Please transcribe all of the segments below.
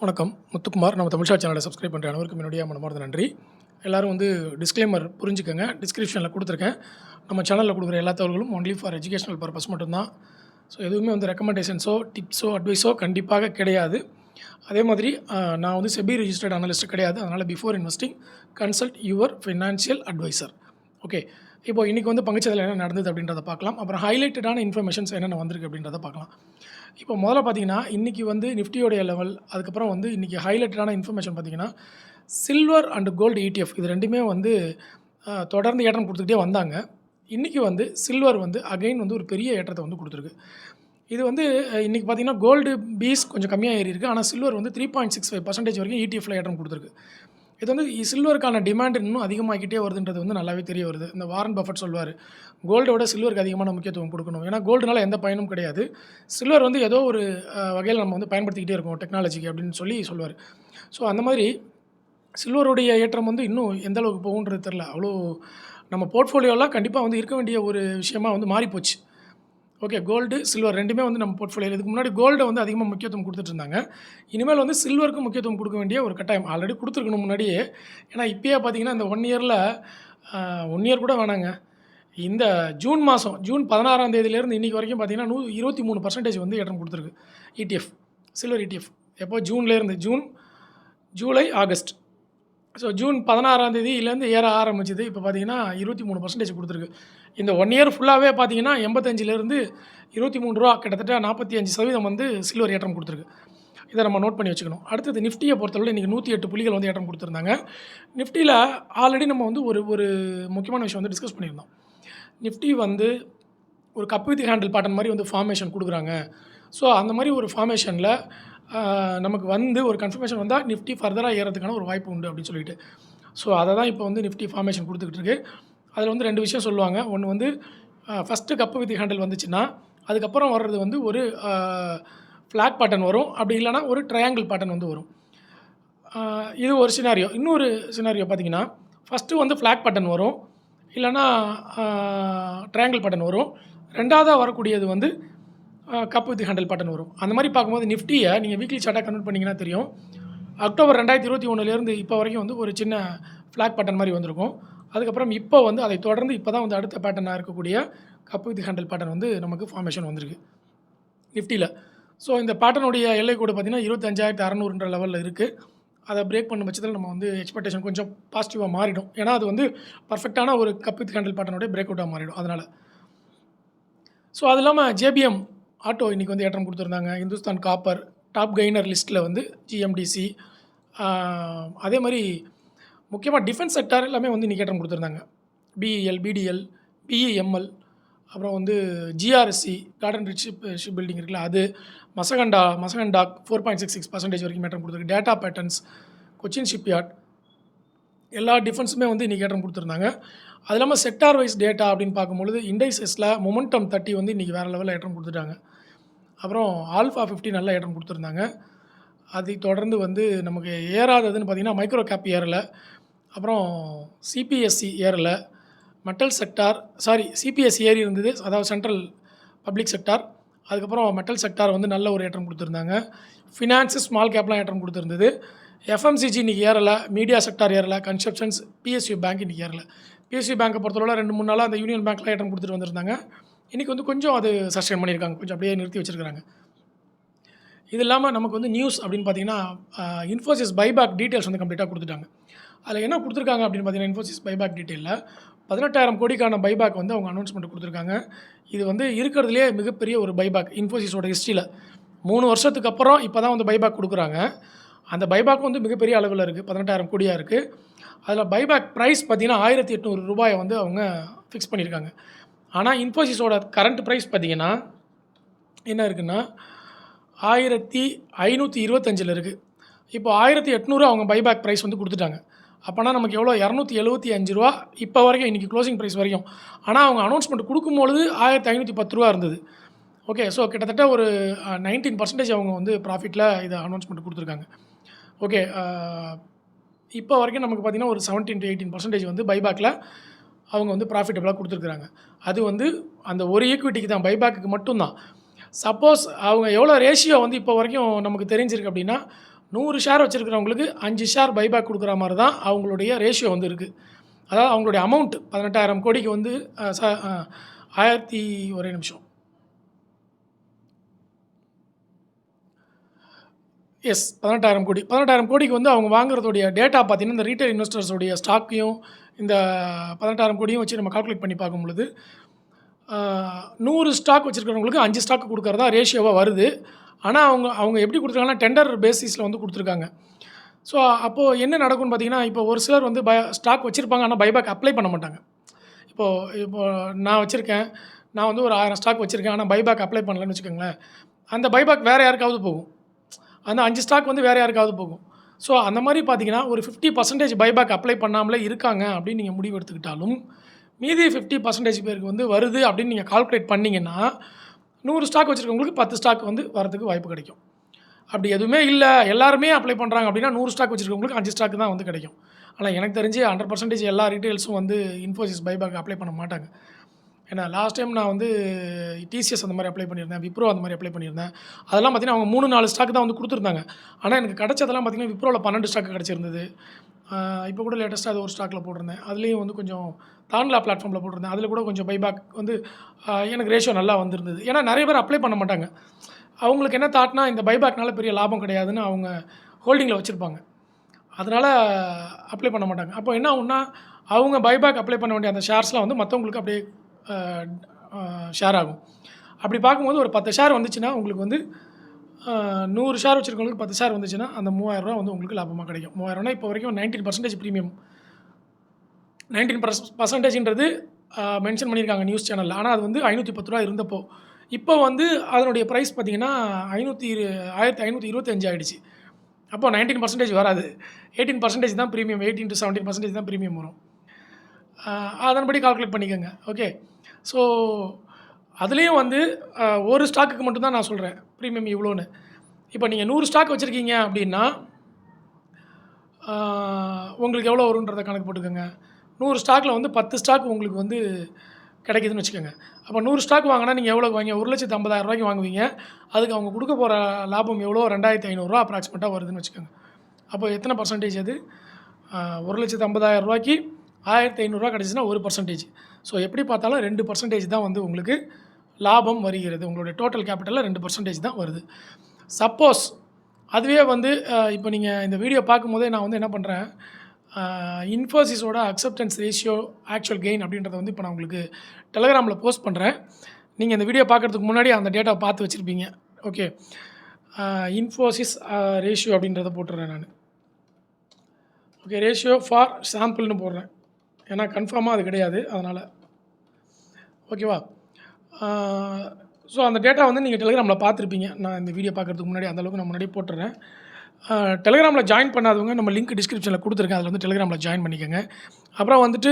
வணக்கம். முத்துக்குமார். நம்ம தமிழ் ஷாட் சேனலை சப்ஸ்கிரைப் பண்ணுற அனைவருக்கும் என்னுடைய மனமார்ந்த நன்றி. எல்லோரும் டிஸ்க்ளைமர் புரிஞ்சுக்கங்க. டிஸ்கிரிப்ஷனில் கொடுத்துருக்கேன். நம்ம சேனலில் கொடுக்குற எல்லா தகவல்களும் ஒன்லி ஃபார் எஜுகேஷனல் பர்பஸ் மட்டும்தான். ஸோ எதுவுமே ரெக்கமெண்டேஷன்ஸோ டிப்ஸோ அட்வைஸோ கண்டிப்பாக கிடையாது. அதே மாதிரி நான் செபி ரிஜிஸ்டர்ட் அனலிஸ்ட் கிடையாது. அதனால் before investing consult your financial advisor. Okay. இப்போ இன்றைக்கி பங்குச்சந்தையில் என்ன நடந்தது அப்படின்றத பார்க்கலாம். அப்புறம் ஹைலைட்டடான இன்ஃபர்மேஷன்ஸ் என்னென்ன வந்திருக்கு அப்படின்றத பார்க்கலாம். இப்போ முதல்ல பார்த்தீங்கன்னா இன்றைக்கி நிஃப்டியோடைய லெவல், அதுக்கப்புறம் இன்றைக்கி ஹைலைட்டடான இன்ஃபர்மேஷன் பார்த்தீங்கன்னா சில்வர் அண்ட் கோல்டு ETF இது ரெண்டுமே தொடர்ந்து ஏற்றம் கொடுத்துக்கிட்டே வந்தாங்க. இன்றைக்கி சில்வர் அகைன் ஒரு பெரிய ஏற்றத்தை கொடுத்துருக்கு. இது இன்றைக்கி பார்த்தீங்கன்னா கோல்டு பீஸ் கொஞ்சம் கம்மியாக ஏறி இருக்குது. ஆனால் சில்வர் 3.65% வரைக்கும் ETF ஏற்றம் கொடுத்துருக்கு. இது சில்வருக்கான டிமாண்ட் இன்னும் அதிகமாகிக்கிட்டே வருதுன்றது நல்லாவே தெரிய வருது. இந்த வாரன் பஃபட் சொல்வார், கோல்டோட சில்வருக்கு அதிகமான முக்கியத்துவம் கொடுக்கணும். ஏன்னா கோல்டுனால எந்த பயனும் கிடையாது. சில்வர் ஏதோ ஒரு வகையில் நம்ம பயன்படுத்திக்கிட்டே இருக்கோம் டெக்னாலஜிக்கு அப்படின்னு சொல்லுவார். ஸோ அந்த மாதிரி சில்வருடைய ஏற்றம் இன்னும் எந்த அளவுக்கு போகுன்றது தெரில. அவ்வளோ நம்ம போர்ட்ஃபோலியோலாம் கண்டிப்பாக இருக்க வேண்டிய ஒரு விஷயமாக மாறிப்போச்சு. ஓகே. கோல்டு சில்வர் ரெண்டுமே நம்ம போர்ட்ஃபோலியோ. இதுக்கு முன்னாடி கோல்டை அதிகமாக முக்கியத்துவம் கொடுத்துட்டு இருந்தாங்க. இனிமேல் சில்வருக்கு முக்கியத்துவம் கொடுக்க வேண்டிய ஒரு கட்டாயம் ஆல்ரெடி கொடுத்துருக்கணும் முன்னாடியே. ஏன்னா இப்போயே பார்த்தீங்கன்னா இந்த 1 இயரில் 1 இயர் கூட வேணாங்க, இந்த ஜூன் மாதம் ஜூன் 16ஆம் தேதியிலேருந்து இன்றைக்கி வரைக்கும் பார்த்தீங்கன்னா 23% ஏற்றம் கொடுத்துருக்கு ETF, சில்வர் ETF. எப்போ ஜூன்லேருந்து ஜூலை ஆகஸ்ட். ஸோ ஜூன் 16ஆம் தேதியிலேருந்து ஏற ஆரம்பிச்சிது. இப்போ பார்த்தீங்கன்னா 23% கொடுத்துருக்கு. இந்த 1 இயர் ஃபுல்லாகவே பார்த்தீங்கன்னா 85லேருந்து ₹23 கிட்டத்தட்ட 45% சில்வர் ஏற்றம் கொடுத்துருக்கு. இதை நம்ம நோட் பண்ணி வச்சுக்கணும். அடுத்தது நிஃப்டியை பொறுத்தவரை இன்றைக்கி 108 புள்ளிகள் ஏற்றம் கொடுத்துருந்தாங்க. நிஃப்டியில் ஆல்ரெடி நம்ம ஒரு முக்கியமான விஷயம் டிஸ்கஸ் பண்ணியிருந்தோம். நிஃப்டி ஒரு கப் வித் ஹேண்டில் பேட்டர்ன் மாதிரி ஃபார்மேஷன் கொடுக்குறாங்க. ஸோ அந்த மாதிரி ஒரு ஃபார்மேஷனில் நமக்கு ஒரு கன்ஃபர்மேஷன் வந்தால் நிஃப்டி ஃபர்தராக ஏறதுக்கான ஒரு வாய்ப்பு உண்டு அப்படின்னு சொல்லிட்டு. ஸோ அதை தான் இப்போ நிஃப்டி ஃபார்மேஷன் கொடுத்துக்கிட்டு இருக்கு. அதில் 2 விஷயம் சொல்லுவாங்க. ஒன்று ஃபஸ்ட்டு கப்பு வித் ஹேண்டில் வந்துச்சுன்னா அதுக்கப்புறம் வர்றது ஒரு ஃப்ளாக் பேட்டர்ன் வரும். அப்படி இல்லைனா ஒரு ட்ரையாங்கிள் பேட்டர்ன் வரும். இது ஒரு சினாரியோ. இன்னொரு சினாரியோ பார்த்தீங்கன்னா ஃபஸ்ட்டு ஃப்ளாக் பேட்டர்ன் வரும், இல்லைனா ட்ரையாங்கிள் பேட்டர்ன் வரும். ரெண்டாவதாக வரக்கூடியது கப் வித் ஹேண்டில் பேட்டர்ன் வரும். அந்த மாதிரி பார்க்கும்போது நிஃப்டியை நீங்கள் வீக்லி சார்ட்டாக கன்வெர்ட் பண்ணிங்கன்னா தெரியும். அக்டோபர் 2021லேருந்து இப்போ வரைக்கும் ஒரு சின்ன ஃப்ளாக் பேட்டர்ன் மாதிரி வந்திருக்கும். அதுக்கப்புறம் இப்போ அதை தொடர்ந்து இப்போ தான் அடுத்த பேட்டர்னாக இருக்கக்கூடிய கப் வித் ஹேண்டில் பேட்டர்ன் நமக்கு ஃபார்மேஷன் வந்திருக்கு நிஃப்டியில். ஸோ இந்த பேட்டர்னுடைய எல்லை கூட பார்த்திங்கன்னா 25,600ன்ற லெவலில் இருக்குது. அதை பிரேக் பண்ண பட்சத்தில் நம்ம எக்ஸ்பெக்டேஷன் கொஞ்சம் பாசிட்டிவாக மாறிடும். ஏன்னா அது பர்ஃபெக்டான ஒரு கப் வித் ஹேண்டில் பேட்டர்னுடைய பிரேக் அவுட்டாக மாறிடும். அதனால் ஸோ அது இல்லாமல் JBM ஆட்டோ இன்றைக்கி ஏற்றம் கொடுத்துருந்தாங்க. இந்துஸ்தான் காப்பர் டாப் கெய்னர் லிஸ்ட்டில் GMDC, அதே மாதிரி முக்கியமாக டிஃபென்ஸ் செக்டார் எல்லாமே இன்றைக்கி ஏற்றம் கொடுத்துருந்தாங்க. BEL, BDL, BEML, அப்புறம் GRSC garden reach ship building இருக்குல்ல அது, மசகண்டா 4.66% வரைக்கும் ஏற்றம் கொடுத்துருக்கு. டேட்டா பேட்டர்ன்ஸ், கொச்சின் ஷிப்யார்ட் எல்லா டிஃபென்ஸுமே இன்றைக்கி ஏற்றம் கொடுத்துருந்தாங்க. அது இல்லாமல் செக்டார் வைஸ் டேட்டா அப்படின்னு பார்க்கும்பொழுது இண்டைசஸில் மொமெண்டம் 30 இன்றைக்கி வேறு லெவலில் ஏற்றம் கொடுத்துட்டாங்க. அப்புறம் ஆல்ஃபா 50 நல்லா ஏற்றம் கொடுத்துருந்தாங்க. அதை தொடர்ந்து நமக்கு ஏறாததுன்னு பார்த்திங்கன்னா மைக்ரோ கேப் ஏறலை, அப்புறம் CPSE ஏறலை, மெட்டல் செக்டார் CPSE ஏறி இருந்தது, அதாவது சென்ட்ரல் பப்ளிக் செக்டார். அதுக்கப்புறம் மெட்டல் செக்டார் நல்ல ஒரு ஏற்றம் கொடுத்துருந்தாங்க. ஃபினான்ஸு ஸ்மால் கேப்லாம் ஏற்றம் கொடுத்துருந்தது. FMCG இன்றைக்கி ஏறலை, மீடியா செக்டார் ஏறலை, கன்ஸ்ட்ரக்ஷன்ஸ், PSU பேங்க் இன்றைக்கி ஏறலை. PSU பேங்க்கை பொறுத்தவரை 2-3 நாளாக அந்த யூனியன் பேங்க்லாம் ஏற்றம் கொடுத்துட்டு வந்திருந்தாங்க. இன்றைக்கி கொஞ்சம் அது சஸ்டெயின் பண்ணியிருக்காங்க, கொஞ்சம் அப்படியே நிறுத்தி வச்சுருக்காங்க. இது இல்லாமல் நமக்கு நியூஸ் அப்படின்னு பார்த்தீங்கன்னா இன்ஃபோசிஸ் பைபேக் டீட்டெயில்ஸ் கம்ப்ளீட்டாக கொடுத்துட்டாங்க. அதில் என்ன கொடுத்துருக்காங்க அப்படின்னு பார்த்தீங்கன்னா இன்ஃபோசிஸ் பைபேக் டீட்டெயிலில் 18,000 கோடிக்கான பைபேக் அவங்க அனௌன்ஸ்மெண்ட் கொடுத்துருக்காங்க. இது இருக்கிறதுலே மிகப்பெரிய ஒரு பைபேக் இன்ஃபோசிஸோட ஹிஸ்ட்ரியில். 3 வருஷத்துக்கு அப்புறம் இப்போ தான் பைபேக் கொடுக்குறாங்க. அந்த பைபேக் மிகப்பெரிய அளவில் இருக்குது, 18,000 கோடியாக இருக்குது. அதில் பைபேக் ப்ரைஸ் பார்த்திங்கன்னா ₹1,800 அவங்க ஃபிக்ஸ் பண்ணியிருக்காங்க. ஆனால் இன்ஃபோசிஸோட கரண்ட் ப்ரைஸ் பார்த்திங்கன்னா என்ன இருக்குன்னா 1,525 இருக்குது. இப்போ 1,800 அவங்க பைபேக் ப்ரைஸ் கொடுத்துட்டாங்க. அப்போனா நமக்கு எவ்வளோ ₹275 இப்போ வரைக்கும் இன்றைக்கி க்ளோசிங் ப்ரைஸ் வரைக்கும். ஆனால் அவங்க அனௌன்ஸ்மெண்ட் கொடுக்கும்பொழுது ₹1,510 இருந்தது. ஓகே. ஸோ கிட்டத்தட்ட ஒரு 19% அவங்க ப்ராஃபிட்டில் இதை அனௌன்ஸ்மெண்ட் கொடுத்துருக்காங்க. ஓகே. இப்போ வரைக்கும் நமக்கு பார்த்திங்கன்னா ஒரு 17 to 18% பைபேக்கில் அவங்க ப்ராஃபிட்டபிளாக கொடுத்துருக்குறாங்க. அது அந்த ஒரு ஈக்விட்டிக்கு தான், பைபேக்கு மட்டும்தான். சப்போஸ் அவங்க எவ்வளோ ரேஷியோ இப்போ வரைக்கும் நமக்கு தெரிஞ்சிருக்கு அப்படின்னா 100 ஷேர் வச்சுருக்கிறவங்களுக்கு 5 ஷேர் பைபேக் கொடுக்குற மாதிரி தான் அவங்களுடைய ரேஷியோ வந்து இருக்குது. அதாவது அவங்களுடைய அமௌண்ட் 18,000 கோடிக்கு வந்து ஒரே நிமிஷம். எஸ் 18,000 கோடி. 18,000 கோடிக்கு வந்து அவங்க வாங்குறதுடைய டேட்டா பார்த்தீங்கன்னா, இந்த ரீட்டைல் இன்வெஸ்டர்ஸுடைய ஸ்டாக்கையும் இந்த 18,000 கோடியும் வச்சு நம்ம கால்குலேட் பண்ணி பார்க்கும்பொழுது 100 ஸ்டாக் வச்சுருக்கிறவங்களுக்கு 5 ஸ்டாக் கொடுக்குறதா ரேஷியோவாக வருது. ஆனால் அவங்க எப்படி கொடுத்துருக்காங்கன்னா டெண்டர் பேசிஸில் வந்து கொடுத்துருக்காங்க. ஸோ அப்போது என்ன நடக்கும்னு பார்த்தீங்கன்னா, இப்போ ஒரு சிலர் வந்து ஸ்டாக் வச்சுருப்பாங்க, ஆனால் பைபேக் அப்ளை பண்ண மாட்டாங்க. இப்போது நான் வச்சுருக்கேன், நான் வந்து ஒரு 1000 ஸ்டாக் வச்சுருக்கேன், ஆனால் பைபேக் அப்ளை பண்ணலன்னு வச்சுக்கோங்களேன். அந்த பைபேக் வேறு யாருக்காவது போகும். அந்த 5 ஸ்டாக் வந்து வேறு யாருக்காவது போகும். ஸோ அந்த மாதிரி பார்த்தீங்கன்னா, ஒரு 50% பைபேக் அப்ளை பண்ணாமலே இருக்காங்க அப்படின்னு நீங்கள் முடிவு எடுத்துக்கிட்டாலும், மீதி 50% பேருக்கு வந்து வருது அப்படின்னு நீங்கள் கால்குலேட் பண்ணிங்கன்னா, 100 ஸ்டாக் வச்சுருக்கவங்களுக்கு 10 ஸ்டாக் வந்து வரதுக்கு வாய்ப்பு கிடைக்கும். அப்படி எதுவுமே இல்லை, எல்லாருமே அப்ளை பண்ணுறாங்க அப்படின்னா 100 ஸ்டாக் வச்சுருக்கவங்களுக்கு 5 ஸ்டாக் தான் வந்து கிடைக்கும். ஆனால் எனக்கு தெரிஞ்சு 100% எல்லா ரீட்டெயில்ஸும் வந்து இன்ஃபோசிஸ் பைபேக் அப்ளை பண்ண மாட்டாங்க. ஏன்னா லாஸ்ட் டைம் நான் வந்து டிசிஎஸ் அந்த மாதிரி அப்ளை பண்ணியிருந்தேன், விப்ரோ அந்த மாதிரி அப்ளை பண்ணியிருந்தேன். அதெல்லாம் பார்த்தீங்கன்னா அவங்க 3-4 ஸ்டாக் தான் வந்து கொடுத்துருந்தாங்க. ஆனால் எனக்கு கிடைச்சதெல்லாம் பார்த்தீங்கன்னா விப்ரோவில் 12 ஸ்டாக் கிடச்சிருந்தது. இப்போ கூட லேட்டஸ்ட்டாக அது ஒரு ஸ்டாக்கில் போட்டிருந்தேன். அதுலேயும் வந்து கொஞ்சம் தான்லா பிளாட்ஃபார்மில் போட்டிருந்தேன். அதில் கூட கொஞ்சம் பைபேக் வந்து எனக்கு ரேஷியோ நல்லா வந்திருந்தது. ஏன்னா நிறைய பேர் அப்ளை பண்ண மாட்டாங்க. அவங்களுக்கு என்ன தாட்னா இந்த பைபேக்னால பெரிய லாபம் கிடையாதுன்னு அவங்க ஹோல்டிங்கில் வச்சுருப்பாங்க. அதனால் அப்ளை பண்ண மாட்டாங்க. அப்போ என்ன ஆகும்னா, அவங்க பைபேக் அப்ளை பண்ண வேண்டிய அந்த ஷேர்ஸ்லாம் வந்து மற்றவங்களுக்கு அப்படியே ஷேர் ஆகும். அப்படி பார்க்கும்போது ஒரு 10 ஷேர் வந்துச்சுன்னா உங்களுக்கு வந்து 100 ஷேர் வச்சுருக்கவங்களுக்கு 10 ஷேர் வந்துச்சுன்னா அந்த ரூ. 3000 வந்து உங்களுக்கு லாபமாக கிடைக்கும். 3000 இப்போ வரைக்கும் 19% ப்ரீமியம். 19%ன்றது மென்ஷன் பண்ணியிருக்காங்க நியூஸ் சேனலில். ஆனால் அது வந்து ரூ. 510 இருந்தப்போ, இப்போ வந்து அதனுடைய ப்ரைஸ் பார்த்தீங்கன்னா 1525 ஆகிடுச்சு. அப்போ 19% வராது, 18% தான் ப்ரீமியம். 18 to 17% தான் ப்ரீமியம் வரும். அதன்படி கால்குலேட் பண்ணிக்கோங்க. ஓகே. ஸோ அதுலேயும் வந்து ஒரு ஸ்டாக்குக்கு மட்டும்தான் நான் சொல்கிறேன் ப்ரீமியம் இவ்வளோன்னு. இப்போ நீங்கள் 100 ஸ்டாக் வச்சுருக்கீங்க அப்படின்னா உங்களுக்கு எவ்வளோ வருன்றதை கணக்கு போட்டுக்கோங்க. 100 ஸ்டாக்கில் வந்து 10 ஸ்டாக் உங்களுக்கு வந்து கிடைக்குதுன்னு வச்சுக்கோங்க. அப்போ 100 ஸ்டாக் வாங்கினா நீங்கள் எவ்வளோ வாங்க? 1,50,000 வாங்குவீங்க. அதுக்கு அவங்க கொடுக்க போகிற லாபம் எவ்வளோ? 2,500 அப்ராக்சிமேட்டாக வருதுன்னு வச்சுக்கோங்க. அப்போ எத்தனை பர்சன்டேஜ் அது? 1,50,000 1,500 கிடச்சிச்சின்னா 1%. ஸோ எப்படி பார்த்தாலும் 2% தான் வந்து உங்களுக்கு லாபம் வருகிறது. உங்களுடைய டோட்டல் கேபிட்டலில் 2% தான் வருது. சப்போஸ் அதுவே வந்து இப்போ நீங்கள் இந்த வீடியோ பார்க்கும்போதே நான் வந்து என்ன பண்ணுறேன், இன்ஃபோசிஸோட அக்செப்டன்ஸ் ரேஷியோ ஆக்சுவல் கெயின் அப்படின்றத வந்து இப்போ நான் உங்களுக்கு டெலகிராமில் போஸ்ட் பண்ணுறேன். நீங்கள் இந்த வீடியோ பார்க்குறதுக்கு முன்னாடி அந்த டேட்டாவை பார்த்து வச்சுருப்பீங்க. ஓகே. இன்ஃபோசிஸ் ரேஷியோ அப்படின்றத போட்டுறேன் நான். ஓகே. ரேஷியோ ஃபார் சாம்பிள்னு போடுறேன், ஏன்னா கன்ஃபார்மாக அது கிடையாது, அதனால். ஓகேவா? ஸோ அந்த டேட்டா வந்து நீங்கள் டெலிகிராமில் பார்த்துருப்பீங்க. நான் இந்த வீடியோ பார்க்குறதுக்கு முன்னாடி அந்தளவுக்கு நான் முன்னாடியே போட்டுறேன். டெலிகிராமில் ஜாயின் பண்ணாதவங்க நம்ம லிங்க் டிஸ்கிரிப்ஷனில் கொடுத்துருக்கேன், அதில் வந்து டெலிகிராமில் ஜாயின் பண்ணிக்கோங்க. அப்புறம் வந்துட்டு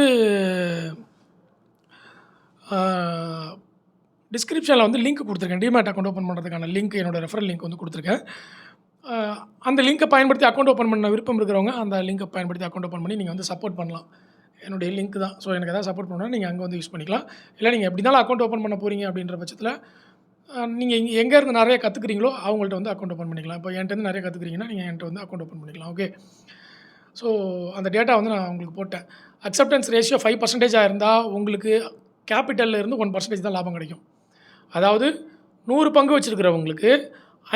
டிஸ்கிரிப்ஷனில் வந்து லிங்க் கொடுத்துருக்கேன், டிமேட் அக்கௌண்ட் ஓப்பன் பண்ணுறதுக்கான லிங்க், என்னோடய ரெஃபரல் லிங்க் வந்து கொடுத்துருக்கேன். அந்த லிங்க்கை பயன்படுத்தி அக்கௌண்ட் ஓப்பன் பண்ண விருப்பம் இருக்கிறவங்க அந்த லிங்க்கை பயன்படுத்தி அக்கௌண்ட் ஓப்பன் பண்ணி நீங்கள் வந்து சப்போர்ட் பண்ணலாம். என்னுடைய லிங்க் தான். ஸோ எனக்கு எதாவது சப்போர்ட் பண்ணால் நீங்கள் அங்கே வந்து யூஸ் பண்ணிக்கலாம். இல்லை நீங்கள் எப்படி இருந்தாலும் அக்கௌண்ட் ஓப்பன் பண்ண போகிறீங்க அப்படின்ற பட்சத்தில் நீங்கள் எங்கேருந்து நிறைய கற்றுக்குறீங்களோ அவங்கள்ட்ட வந்து அக்கௌண்ட் ஓப்பன் பண்ணிக்கலாம். இப்போ என்கிட்டருந்து நிறைய கற்றுக்குறீங்கன்னா நீங்கள் என்கிட்ட வந்து அக்கௌண்ட் ஓப்பன் பண்ணிக்கலாம். ஓகே. ஸோ அந்த டேட்டா வந்து நான் உங்களுக்கு போட்டேன். அக்செப்டன்ஸ் ரேஷியோ 5% இருந்தால் உங்களுக்கு கேபிட்டலில் இருந்து 1% தான் லாபம் கிடைக்கும். அதாவது 100 பங்கு வச்சுருக்கிறவங்களுக்கு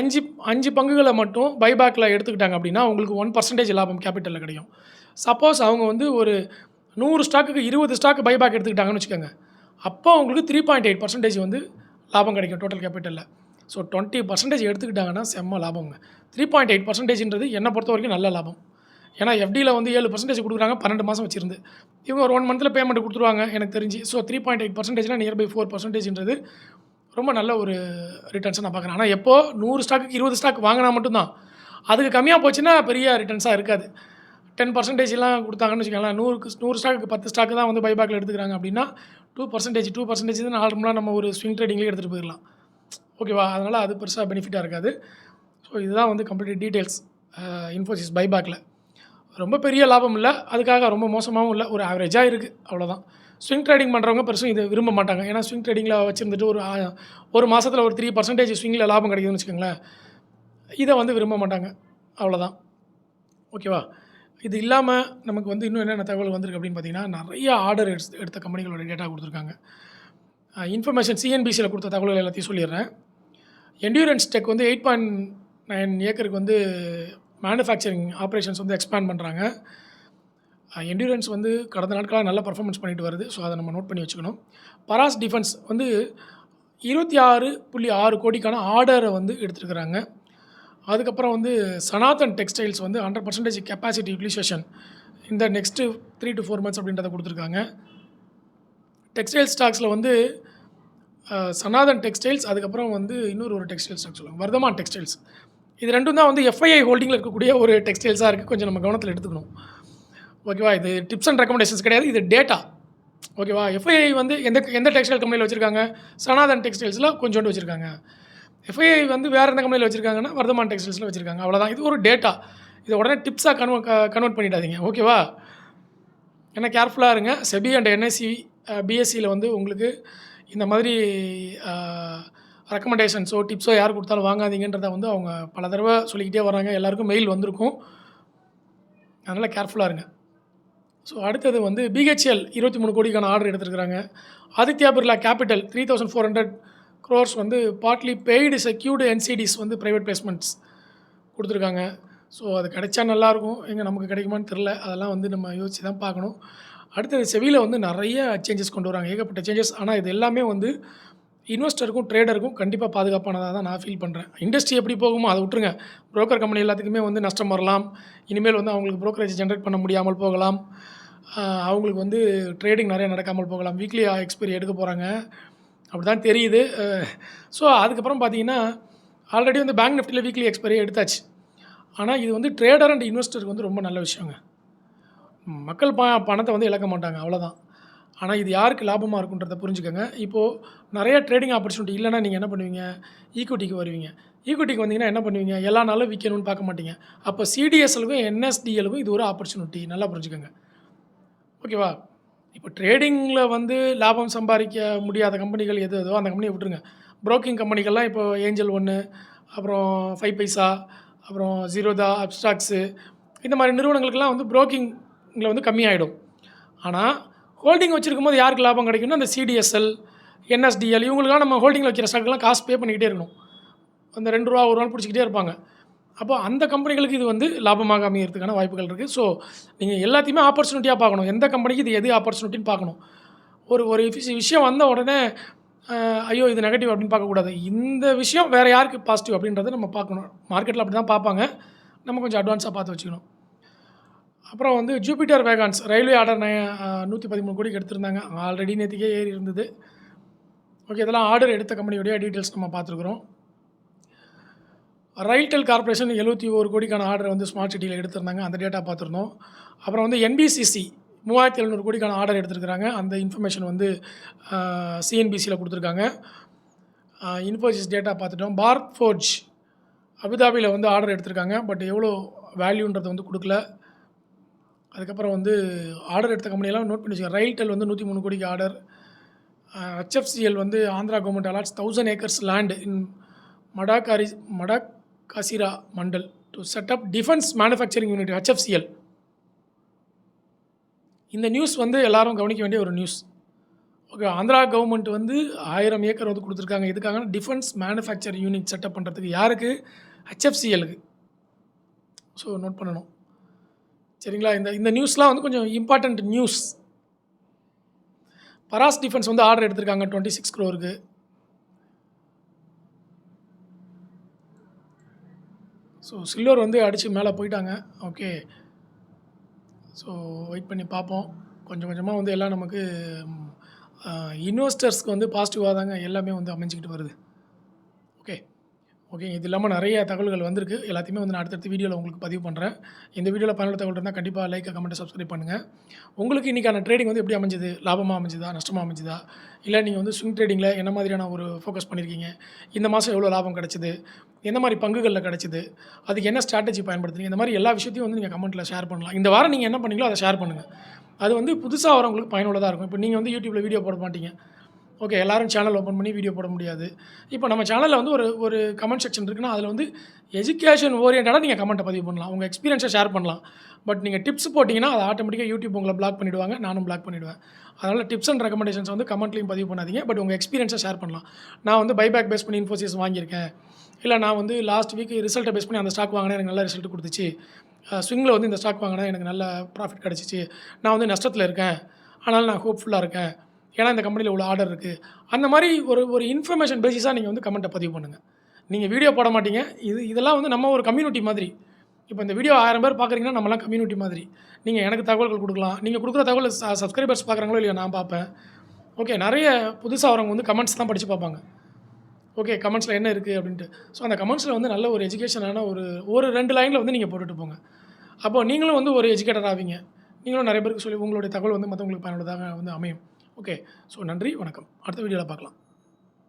5 பங்குகளை மட்டும் பைபேக்கில் எடுத்துக்கிட்டாங்க அப்படின்னா உங்களுக்கு 1% லாபம் கேபிட்டலில் கிடைக்கும். சப்போஸ் அவங்க வந்து ஒரு 100 ஸ்டாக்குக்கு 20 ஸ்டாக் பைபேக் எடுத்துக்கிட்டாங்கன்னு வச்சுக்கோங்க, அப்போ உங்களுக்கு 3.8% வந்து லாபம் கிடைக்கும் டோட்டல் கேபிட்டலில். ஸோ 20% எடுத்துக்கிட்டாங்கன்னா செம்ம லாபங்க. 3.8%ன்றது என்னை பொறுத்த வரைக்கும் நல்ல லாபம். ஏன்னா எஃப்டியில் வந்து 7% கொடுக்குறாங்க 12 மாதம் வச்சுருந்து. இவங்க ஒரு 1 மந்தில் பேமெண்ட் கொடுத்துருவாங்க எனக்கு தெரிஞ்சு. ஸோ 3.8%னா நியர்பை 4%ன்றது ரொம்ப நல்ல ஒரு ரிட்டர்ன்ஸை நான் பார்க்குறேன். ஆனால் எப்போ 100 ஸ்டாக்குக்கு 20 ஸ்டாக் வாங்கினா மட்டும்தான். அதுக்கு கம்மியாக போச்சுன்னா பெரிய ரிட்டர்ன்ஸாக இருக்காது. 10%லாம் கொடுத்தாங்கன்னு வச்சுக்கோங்களேன். 100 ஸ்டாக்குக்கு 10 ஸ்டாக்கு தான் வந்து பைபேக்கில் எடுத்துக்கிறாங்க அப்படின்னா 2% தான் நார்மலாக நம்ம ஒரு ஸ்விங் ட்ரேடிங்லேயே எடுத்துகிட்டு போயிடலாம். ஓகேவா? அதனால் அது பெருசாக பெனிஃபிட்டாக இருக்காது. ஸோ இதுதான் வந்து கம்ப்ளீட் டீட்டெயில்ஸ் இன்ஃபோசிஸ் பைபேக்கில். ரொம்ப பெரிய லாபம் இல்லை, அதுக்காக ரொம்ப மோசமாகவும் இல்லை, ஒரு ஆவரேஜாக இருக்குது, அவ்வளோதான். ஸ்விங் ட்ரேடிங் பண்ணுறவங்க பெருசும் இது விரும்ப மாட்டாங்க. ஏன்னா ஸ்விங் ட்ரேடிங்கில் வச்சுருந்துட்டு ஒரு மாதத்தில் ஒரு 3% ஸ்விங்கில் லாபம் கிடைக்குதுன்னு வச்சுக்கோங்களேன், இதை வந்து விரும்ப மாட்டாங்க. அவ்வளோதான். ஓகேவா? இது இல்லாமல் நமக்கு வந்து இன்னும் என்னென்ன தகவல் வந்திருக்கு அப்படின்னு பார்த்தீங்கன்னா, நிறைய ஆர்டர் எடுத்த கம்பெனிகளோட டேட்டா கொடுத்துருக்காங்க. இன்ஃபர்மேஷன் சிஎன்பிசியில் கொடுத்த தகவல்கள் எல்லாத்தையும் சொல்லிடுறேன். என்டியூரன்ஸ் டெக் வந்து 8.9 ஏக்கருக்கு வந்து மேனுஃபேக்சரிங் ஆப்ரேஷன்ஸ் வந்து எக்ஸ்பேண்ட் பண்ணுறாங்க. என்டியூரன்ஸ் வந்து கடந்த நாட்களாக நல்ல பர்ஃபார்மன்ஸ் பண்ணிட்டு வருது. ஸோ அதை நம்ம நோட் பண்ணி வச்சுக்கணும். பராஸ் டிஃபென்ஸ் வந்து 26.6 கோடிக்கான ஆர்டரை வந்து எடுத்துருக்குறாங்க. அதுக்கப்புறம் வந்து சனாதன் டெக்ஸ்டைல்ஸ் வந்து 100% கெப்பாசிட்டி யூட்டிலைசேஷன் இந்த நெக்ஸ்ட்டு 3 to 4 மந்த்ஸ் அப்படின்றத கொடுத்துருக்காங்க. டெக்ஸ்டைல் ஸ்டாக்ஸில் வந்து சனாதன் டெக்ஸ்டைல்ஸ், அதுக்கப்புறம் வந்து ஒரு டெக்ஸ்டைல் ஸ்டாக் சொல்லுவாங்க, வர்தமான் டெக்ஸ்டைல்ஸ். இது ரெண்டும் தான் வந்து எஃப்ஐஐ ஹோல்டிங்கில் இருக்கக்கூடிய ஒரு டெக்ஸ்டைல்ஸாக இருக்குது. கொஞ்சம் நம்ம கவனத்தில் எடுத்துக்கணும். ஓகேவா? இது டிப்ஸ் அண்ட் ரெக்கமெண்டேஷன்ஸ் கிடையாது, இது டேட்டா. ஓகேவா? எஃப்ஐஐ வந்து எந்த டெக்ஸ்டைல் கம்பெனியில் வச்சுருக்காங்க? சனாதன் டெக்ஸ்டைல்ஸில் கொஞ்சோண்டு வச்சுருக்காங்க. எஃப்ஐஐ வந்து வேறு எந்த கம்பெனியில் வச்சுருக்காங்கன்னா வர்தமான் டெக்ஸ்டைல்ஸில் வச்சுருக்காங்க. அவ்வளோதான். இது ஒரு டேட்டா. இதை உடனே டிப்ஸாக கன்வெர்ட் பண்ணிடாதீங்க. ஓகேவா? ஏன்னா கேர்ஃபுல்லாக இருங்க. செபி அண்ட் என்எஸ்சி பிஎஸ்சியில் வந்து உங்களுக்கு இந்த மாதிரி ரெக்கமெண்டேஷன்ஸோ டிப்ஸோ யார் கொடுத்தாலும் வாங்காதீங்கன்றதை வந்து அவங்க பல தடவை சொல்லிக்கிட்டே வராங்க. எல்லாருக்கும் மெயில் வந்திருக்கும். அதனால் கேர்ஃபுல்லாக இருங்க. ஸோ அடுத்தது வந்து பிஹெச்எல் 23 கோடிக்கான ஆர்டர் எடுத்துருக்குறாங்க. ஆதித்யா பிர்லா கேபிட்டல் 3,400 crores வந்து பார்ட்லி பெய்டு செக்யூர்டு என்சிடிஸ் வந்து ப்ரைவேட் பிளேஸ்மெண்ட்ஸ் கொடுத்துருக்காங்க. ஸோ அது கிடைச்சா நல்லாயிருக்கும். எங்கே நமக்கு கிடைக்குமான்னு தெரில. அதெல்லாம் வந்து நம்ம யோசித்து தான் பார்க்கணும். அடுத்தது செவியில் வந்து நிறைய சேஞ்சஸ் கொண்டு வராங்க, ஏகப்பட்ட சேஞ்சஸ். ஆனால் இது எல்லாமே வந்து இன்வெஸ்டருக்கும் ட்ரேடருக்கும் கண்டிப்பாக பாதுகாப்பானதாக தான் நான் ஃபீல் பண்ணுறேன். இண்டஸ்ட்ரி எப்படி போகுமோ அதை விட்டுருங்க. புரோக்கர் கம்பெனி எல்லாத்துக்குமே வந்து நஷ்டம் வரலாம். இனிமேல் வந்து அவங்களுக்கு ப்ரோக்கரேஜ் ஜென்ரேட் பண்ண முடியாமல் போகலாம். அவங்களுக்கு வந்து ட்ரேடிங் நிறைய நடக்காமல் போகலாம். வீக்லி எக்ஸ்பைரி எடுக்க போகிறாங்க, அப்படி தான் தெரியுது. ஸோ அதுக்கப்புறம் பார்த்தீங்கன்னா ஆல்ரெடி வந்து பேங்க் நிஃப்டியில் வீக்லி எக்ஸ்பைரி எடுத்தாச்சு. ஆனால் இது வந்து ட்ரேடர் அண்ட் இன்வெஸ்டருக்கு வந்து ரொம்ப நல்ல விஷயங்க. மக்கள் பணத்தை வந்து இழக்க மாட்டாங்க, அவ்வளோதான். ஆனால் இது யாருக்கு லாபமாக இருக்குன்றதை புரிஞ்சுக்கோங்க. இப்போது நிறைய ட்ரேடிங் ஆப்பர்ச்சுனிட்டி இல்லைனா நீங்கள் என்ன பண்ணுவீங்க? ஈக்விட்டிக்கு வருவீங்க. ஈக்விட்டிக்கு வந்தீங்கன்னா என்ன பண்ணுவீங்க? எல்லா நாளும் விற்கணும்னு பார்க்க மாட்டீங்க. அப்போ சிடிஎஸ்எலுக்கும் என்எஸ்டிஎலுக்கும் இது ஒரு ஆப்பர்ச்சுனிட்டி, நல்லா புரிஞ்சுக்கோங்க. ஓகேவா? இப்போ ட்ரேடிங்கில் வந்து லாபம் சம்பாதிக்க முடியாத கம்பெனிகள் எதோ அந்த கம்பெனியை விட்டுருங்க. ப்ரோக்கிங் கம்பெனிகள்லாம் இப்போ ஏஞ்சல் 1, அப்புறம் 5 பைசா, அப்புறம் ஜீரோதா, அப்ஸ்டாக்ஸு, இந்த மாதிரி நிறுவனங்களுக்கெல்லாம் வந்து ப்ரோக்கிங்கில் வந்து கம்மியாகிடும். ஆனால் ஹோல்டிங் வச்சுருக்கும் போது யாருக்கு லாபம் கிடைக்கும்னா அந்த சிடிஎஸ்எல், என்எஸ்டிஎல், இவங்களுக்கெல்லாம் நம்ம ஹோல்டிங்கில் வைக்கிற ஸ்டாக்கெல்லாம் காசு பே பண்ணிக்கிட்டே இருக்கணும். அந்த 2 ரூபா 1 ரூபா பிடிச்சிக்கிட்டே இருப்பாங்க. அப்போ அந்த கம்பெனிகளுக்கு இது வந்து லாபமாக அமைகிறதுக்கான வாய்ப்புகள் இருக்குது. ஸோ நீங்கள் எல்லாத்தையுமே ஆப்பர்ச்சுனிட்டியாக பார்க்கணும். எந்த கம்பெனிக்கு இது எது ஆப்பர்ச்சுனிட்டின்னு பார்க்கணும். ஒரு விஷயம் வந்த உடனே ஐயோ இது நெகட்டிவ் அப்படின்னு பார்க்கக்கூடாது. இந்த விஷயம் வேறு யாருக்கு பாசிட்டிவ் அப்படின்றத நம்ம பார்க்கணும். மார்க்கெட்டில் அப்படி தான் பார்ப்பாங்க. நம்ம கொஞ்சம் அட்வான்ஸாக பார்த்து வச்சுக்கணும். அப்புறம் வந்து ஜூபிட்டர் வேகான்ஸ் ரயில்வே ஆர்டர் 113 கோடிக்கு எடுத்திருந்தாங்க. ஆல்ரெடி நேற்றுக்கே ஏறி இருந்தது. ஓகே, இதெல்லாம் ஆர்டர் எடுத்த கம்பெனியோடைய டீட்டெயில்ஸ் நம்ம பார்த்துருக்குறோம். ரயில்டெல் கார்பரேஷன் 71 கோடிக்கான ஆர்டர் வந்து ஸ்மார்ட் சிட்டியில் எடுத்திருந்தாங்க. அந்த டேட்டா பார்த்துருந்தோம். அப்புறம் வந்து என்பிசிசி 3700 கோடிக்கான ஆர்டர் எடுத்திருக்கிறாங்க. அந்த இன்ஃபர்மேஷன் வந்து சிஎன்பிசியில் கொடுத்துருக்காங்க. இன்ஃபோசிஸ் டேட்டா பார்த்துட்டோம். பாரத் ஃபோர்ஜ் அபுதாபியில் வந்து ஆர்டர் எடுத்திருக்காங்க. பட் எவ்வளோ வேல்யூன்றதை வந்து கொடுக்கல. அதுக்கப்புறம் வந்து ஆர்டர் எடுத்த கம்பெனியெல்லாம் நோட் பண்ணி வச்சுக்கோங்க. ரயில்டெல் வந்து 103 கோடிக்கு ஆர்டர். ஹெச்எஃப்சிஎல் வந்து Andhra government allots 1000 acres land in Madakasira mandal to set up defence manufacturing unit HFCL. இந்த நியூஸ் வந்து எல்லாரும் கவனிக்க வேண்டிய ஒரு நியூஸ். ஓகே, ஆந்திரா கவர்மெண்ட் வந்து 1000 ஏக்கர் வந்து கொடுத்துருக்காங்க. எதுக்காக? டிஃபென்ஸ் மேனுஃபேக்சரிங் யூனிட் செட்டப் பண்ணுறதுக்கு. யாருக்கு? ஹெச்எஃப்சிஎலுக்கு. ஸோ நோட் பண்ணணும், சரிங்களா? இந்த நியூஸ்லாம் வந்து கொஞ்சம் இம்பார்ட்டண்ட் நியூஸ். பராஸ் டிஃபென்ஸ் வந்து ஆர்டர் எடுத்திருக்காங்க 26 crore. ஸோ சில்வர் வந்து அடித்து மேலே போயிட்டாங்க. ஓகே, ஸோ வெயிட் பண்ணி பார்ப்போம். கொஞ்சம் கொஞ்சமாக வந்து எல்லாம் நமக்கு இன்வெஸ்டர்ஸ்க்கு வந்து பாசிட்டிவாக தாங்க எல்லாமே வந்து அமைஞ்சிக்கிட்டு வருது. ஓகே, இது இல்லாமல் நிறைய தகவல்கள் வந்திருக்கு. எல்லாத்தையுமே வந்து நான் அடுத்தடுத்த வீடியோவில் உங்களுக்கு பதிவு பண்ணுறேன். இந்த வீடியோவில் பயனுள்ள தகவல் இருந்தால் கண்டிப்பாக லைக், கமெண்ட், சப்ஸ்கிரைப் பண்ணுங்கள். உங்களுக்கு இன்றைக்கான ட்ரேடிங் வந்து எப்படி அமைஞ்சுது? லாபமாக அமைஞ்சுதா, நஷ்டமாக அமைஞ்சுதா? இல்லை நீங்கள் வந்து ஸ்விங் ட்ரேடிங்கில் என்ன மாதிரியான ஒரு ஃபோக்கஸ் பண்ணியிருக்கீங்க? இந்த மாதம் எவ்வளோ லாபம் கிடச்சிது? எந்த மாதிரி பங்குகளில் கிடச்சிது? அதுக்கு என்ன ஸ்ட்ராட்டஜி பயன்படுத்துறீங்க? இந்த மாதிரி எல்லா விஷயத்தையும் வந்து நீங்கள் கமெண்ட்டில் ஷேர் பண்ணலாம். இந்த வாரம் நீங்கள் என்ன பண்ணீங்களோ அதை ஷேர் பண்ணுங்கள். அது வந்து புதுசாக வரவங்களுக்கு பயனுள்ளதாக இருக்கும். இப்போ நீங்கள் வந்து யூடியூப்பில் வீடியோ போட மாட்டீங்க. ஓகே. எல்லாரும் சேனல் ஓப்பன் பண்ணி வீடியோ போட முடியாது. இப்போ நம்ம சேனல்ல வந்து ஒரு ஒரு கமெண்ட் செக்ஷன் இருக்குன்னா, அதில வந்து எஜுகேஷன் ஓரியன்டடா நீங்க கமெண்ட்ட பதிவு பண்ணலாம். உங்க எக்ஸ்பீரியன்ஸ ஷேர் பண்ணலாம். பட் நீங்க டிப்ஸ் போட்டீங்கன்னா, அது ஆட்டோமேட்டிக்கா யூடியூப் உங்கள பிளாக் பண்ணிடுவாங்க. நானும் பிளாக் பண்ணிடுவேன். அதனால டிப்ஸ் அண்ட் ரெக்கமெண்டேஷன்ஸ் வந்து கமெண்ட்லயும் பதிவு பண்ணாதீங்க. பட் உங்க எக்ஸ்பீரியன்ஸ ஷேர் பண்ணலாம். நான் வந்து பைபேக் பேஸ் பண்ணி இன்ஃபோசிஸ் வாங்கியிருக்கேன். இல்ல நான் வந்து லாஸ்ட் வீக் ரிசல்ட்ட பேஸ் பண்ணி அந்த ஸ்டாக் வாங்குனேன். எனக்கு நல்ல ரிசல்ட் குடுத்துச்சு. ஸ்விங்ல வந்து இந்த ஸ்டாக் வாங்குனேன். எனக்கு நல்ல ப்ராஃபிட் கிடைச்சுச்சு. நான் வந்து நஷ்டத்தில இருக்கேன். ஆனாலும் நான் ஹோப்ஃபுல்லா இருக்கேன். ஏன்னா இந்த கம்பெனில இவ்வளோ ஆர்டர் இருக்கு. அந்த மாரி ஒரு ஒரு இன்ஃபர்மேஷன் பேசிஸா நீங்க வந்து கமெண்ட்ட பதிவு பண்ணுங்க. நீங்க வீடியோ போட மாட்டீங்க. இதெல்லாம் வந்து நம்ம ஒரு கம்யூனிட்டி மாதிரி. இப்போ இந்த வீடியோ 1000 பேர் பார்க்குறீங்கன்னா, நம்மலாம் கம்யூனிட்டி மாதிரி. நீங்க எனக்கு தகவல்கள் குடுக்கலாம். நீங்க குடுக்குற தகவல சப்ஸ்கிரைபர்ஸ் பார்க்குறாங்களோ இல்லையோ நான் பார்ப்பேன். ஓகே. நெறைய புதுசா வரவங்க வந்து கமெண்ட்ஸ் தான் படிச்சு பார்ப்பாங்க. ஓகே. கமெண்ட்ஸ்ல என்ன இருக்கு அப்டின்ட்டு. ஸோ அந்த கமெண்ட்ஸ்ல வந்து நல்ல ஒரு எஜுகேஷனான ஒரு 2 லைன்ல வந்து நீங்க போட்டுட்டு போங்க. அப்போ நீங்களும் வந்து ஒரு எஜுகேட்டர் ஆவீங்க. நீங்களும் நெறைய பேருக்கு சொல்லி உங்களுடைய தகவல் வந்து மத்தவங்களுக்கு பயனுள்ளதாக வந்து அமையும். ஓகே. ஸோ நன்றி, வணக்கம். அடுத்த வீடியோல பார்க்கலாம்.